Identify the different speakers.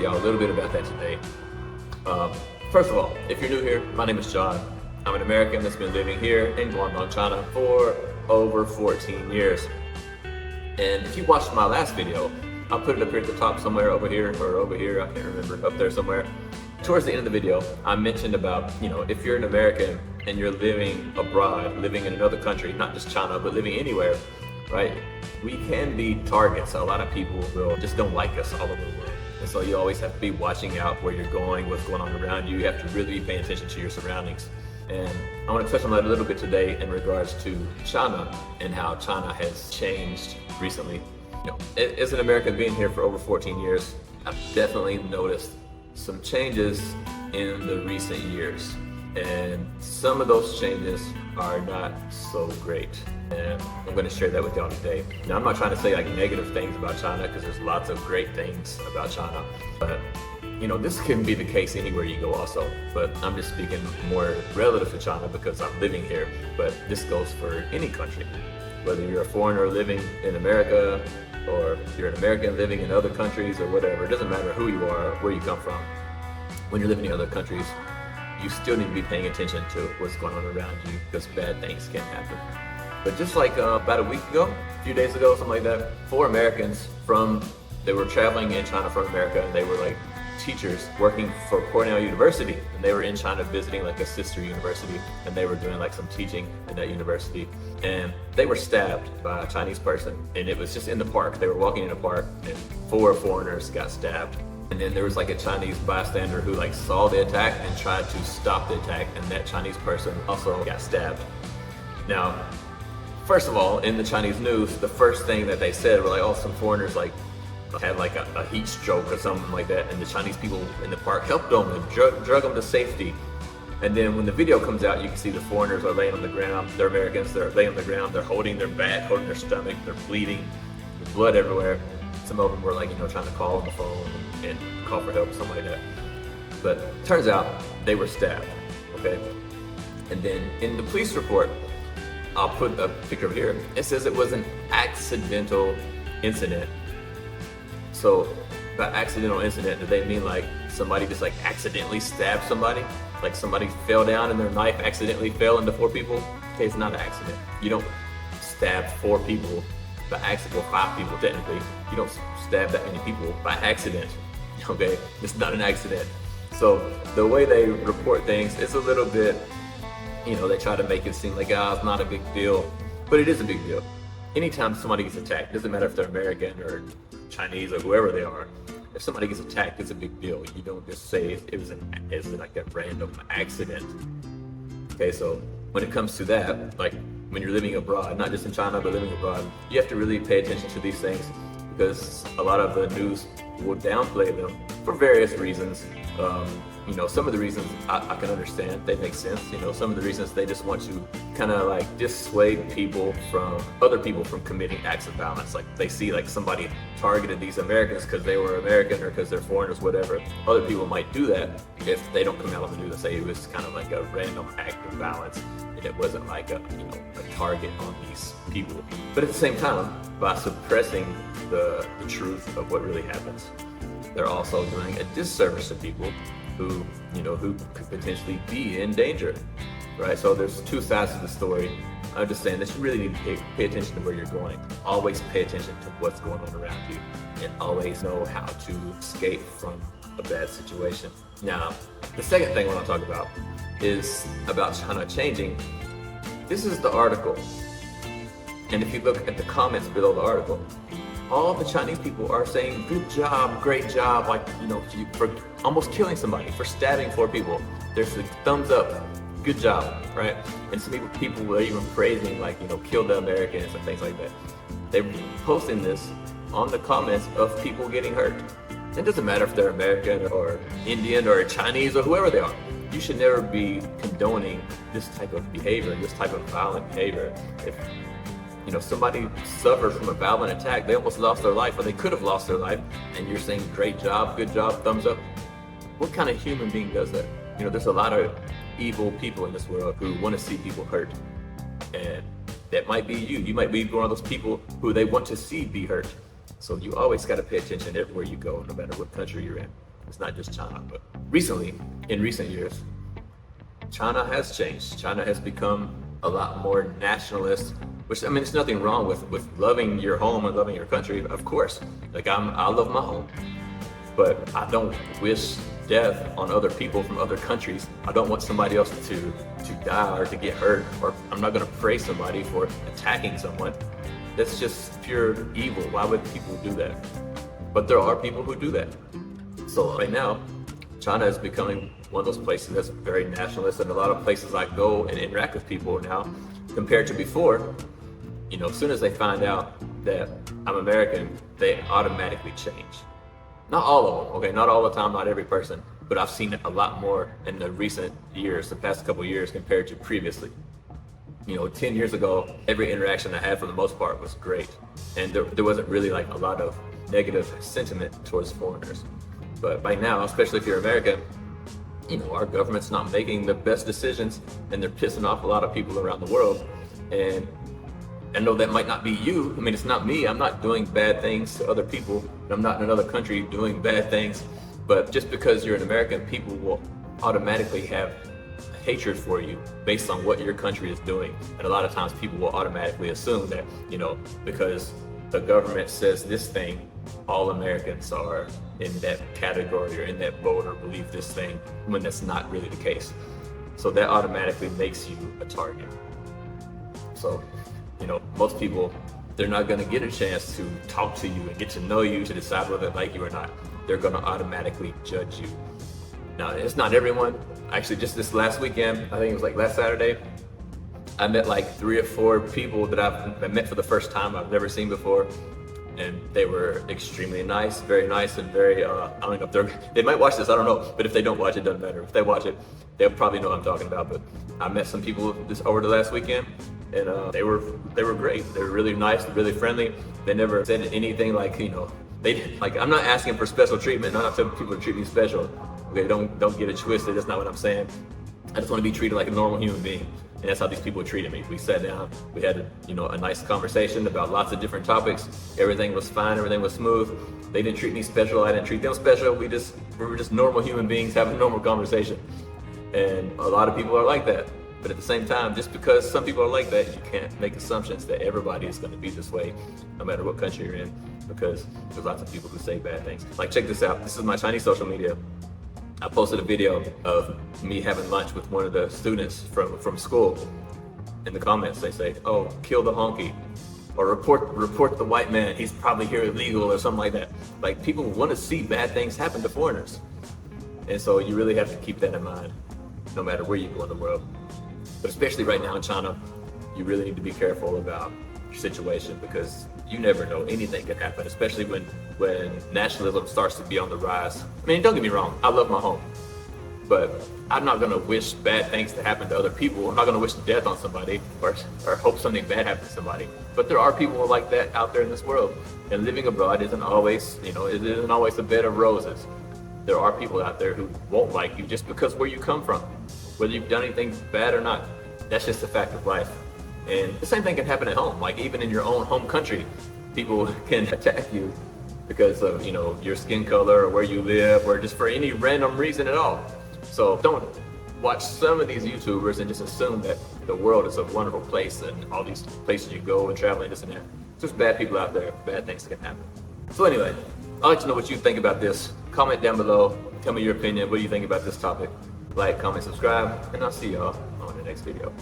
Speaker 1: to y'all a little bit about that today. First of all, if you're new here, my name is John. I'm an American that's been living here in Guangdong, China for over 14 years. And if you watched my last video, I'll put it up here at the top somewhere, over here or over here, I can't remember, up there somewhere. Towards the end of the video, I mentioned about, if you're an American and you're living abroad, living in another country, not just China, but living anywhere, right? We can be targets. A lot of people just don't like us all over the world. And so you always have to be watching out where you're going, what's going on around you. You have to really be paying attention to your surroundings. And I want to touch on that a little bit today in regards to China and how China has changed recently. As an American being here for over 14 years, I've definitely noticed some changes in the recent years. And some of those changes are not so great. And I'm going to share that with y'all today. Now, I'm not trying to say like negative things about China, because there's lots of great things about China. But this can be the case anywhere you go also. But I'm just speaking more relative to China because I'm living here. But this goes for any country. Whether you're a foreigner living in America, or you're an American living in other countries or whatever, it doesn't matter who you are, where you come from. When you're living in other countries, you still need to be paying attention to what's going on around you, because bad things can happen. But just like about a week ago, a few days ago, something like that, 4 Americans they were traveling in China from America, and they were like teachers working for Cornell University, and they were in China visiting like a sister university, and they were doing like some teaching in that university, and they were stabbed by a Chinese person, and it was just in the park. They were walking in a park, and 4 foreigners got stabbed. And then there was like a Chinese bystander who like saw the attack and tried to stop the attack, and that Chinese person also got stabbed. Now, first of all, in the Chinese news, the first thing that they said were like, oh, some foreigners like had like a heat stroke or something like that, and the Chinese people in the park helped them and drug them to safety. And then when the video comes out, you can see the foreigners are laying on the ground. They're Americans, they're laying on the ground, they're holding their back, holding their stomach, they're bleeding, there's blood everywhere. Some of them were like, trying to call on the phone and call for help or something like that. But turns out they were stabbed, okay? And then in the police report, I'll put a picture over here. It says it was an accidental incident. So by accidental incident, do they mean like somebody just like accidentally stabbed somebody? Like somebody fell down and their knife accidentally fell into 4 people? Okay, it's not an accident. You don't stab 4 people by accident, or 5 people technically. You don't stab that many people by accident, okay? It's not an accident. So the way they report things is a little bit, they try to make it seem like, it's not a big deal, but it is a big deal. Anytime somebody gets attacked, doesn't matter if they're American or Chinese or whoever they are, if somebody gets attacked, it's a big deal. You don't just say it's like a random accident. Okay, so when it comes to that, like when you're living abroad, not just in China, but living abroad, you have to really pay attention to these things, because a lot of the news will downplay them for various reasons. Some of the reasons I can understand, they make sense. Some of the reasons they just want to kind of like dissuade other people from committing acts of violence. Like they see like somebody targeted these Americans because they were American or because they're foreigners, whatever. Other people might do that if they don't come out on the news and say it was kind of like a random act of violence, and it wasn't like a target on these people. But at the same time, by suppressing the truth of what really happens, they're also doing a disservice to people who could potentially be in danger, right? So there's 2 sides to the story. I'm just saying that you really need to pay attention to where you're going. Always pay attention to what's going on around you, and always know how to escape from a bad situation. Now, the second thing I want to talk about is about China changing. This is the article, and if you look at the comments below the article, all the Chinese people are saying, good job, great job, like, for almost killing somebody, for stabbing 4 people. There's a thumbs up, good job, right? And some people were even praising, like, kill the Americans and things like that. They're posting this on the comments of people getting hurt. It doesn't matter if they're American or Indian or Chinese or whoever they are. You should never be condoning this type of behavior, this type of violent behavior. If somebody suffered from a violent attack, they almost lost their life, or they could have lost their life, and you're saying great job, good job, thumbs up. What kind of human being does that? There's a lot of evil people in this world who want to see people hurt, and that might be you. You might be one of those people who they want to see be hurt. So you always got to pay attention everywhere you go, no matter what country you're in. It's not just China, but recently, in recent years, China has changed. China has become a lot more nationalist, which, I mean, there's nothing wrong with loving your home and loving your country, of course. Like, I love my home, but I don't wish death on other people from other countries. I don't want somebody else to die or to get hurt, or I'm not gonna praise somebody for attacking someone. That's just pure evil. Why would people do that? But there are people who do that. So right now, China is becoming one of those places that's very nationalist, and a lot of places I go and interact with people now, compared to before, you know, as soon as they find out that I'm American, they automatically change. Not all of them, okay, not all the time, not every person, but I've seen it a lot more in the recent years, the past couple of years compared to previously. You know, 10 years ago, every interaction I had for the most part was great. And there wasn't really like a lot of negative sentiment towards foreigners. But by now, especially if you're American, you know, our government's not making the best decisions, and they're pissing off a lot of people around the world. And I know that might not be you. I mean, it's not me. I'm not doing bad things to other people. I'm not in another country doing bad things. But just because you're an American, people will automatically have hatred for you based on what your country is doing. And a lot of times people will automatically assume that, you know, because the government says this thing, all Americans are in that category or in that boat or believe this thing, when that's not really the case. So that automatically makes you a target. So, you know, most people, they're not gonna get a chance to talk to you and get to know you to decide whether they like you or not. They're gonna automatically judge you. Now, it's not everyone. Actually, just this last weekend, I think it was like last Saturday, I met like 3 or 4 people that I met for the first time I've never seen before. And they were extremely nice, very nice, and very, I don't know if they might watch this, I don't know, but if they don't watch it, doesn't matter. If they watch it, they'll probably know what I'm talking about. But I met some people this over the last weekend, and they were great. They were really nice, really friendly. They never said anything like, you know, I'm not asking for special treatment. I'm not telling people to treat me special. Okay, don't get it twisted. That's not what I'm saying. I just want to be treated like a normal human being. And that's how these people treated me. We sat down, we had a nice conversation about lots of different topics. Everything was fine, everything was smooth. They didn't treat me special, I didn't treat them special. We were just normal human beings having a normal conversation. And a lot of people are like that. But at the same time, just because some people are like that, you can't make assumptions that everybody is going to be this way, no matter what country you're in, because there's lots of people who say bad things. Like, check this out. This is my Chinese social media. I posted a video of me having lunch with one of the students from school. In the comments, they say, "Oh, kill the honky," or report the white man. He's probably here illegal," or something like that. Like, people want to see bad things happen to foreigners. And so you really have to keep that in mind, no matter where you go in the world. But especially right now in China, you really need to be careful about your situation, because you never know, anything can happen, especially when nationalism starts to be on the rise. I mean, don't get me wrong, I love my home, but I'm not gonna wish bad things to happen to other people. I'm not gonna wish death on somebody or hope something bad happens to somebody. But there are people like that out there in this world, and living abroad isn't always, it isn't always a bed of roses. There are people out there who won't like you just because where you come from, whether you've done anything bad or not. That's just a fact of life. And the same thing can happen at home. Like, even in your own home country, people can attack you because of, your skin color or where you live, or just for any random reason at all. So don't watch some of these YouTubers and just assume that the world is a wonderful place and all these places you go and travel and this and that. It's just bad people out there, bad things can happen. So anyway, I'd like to know what you think about this. Comment down below, tell me your opinion. What do you think about this topic? Like, comment, subscribe, and I'll see y'all on the next video.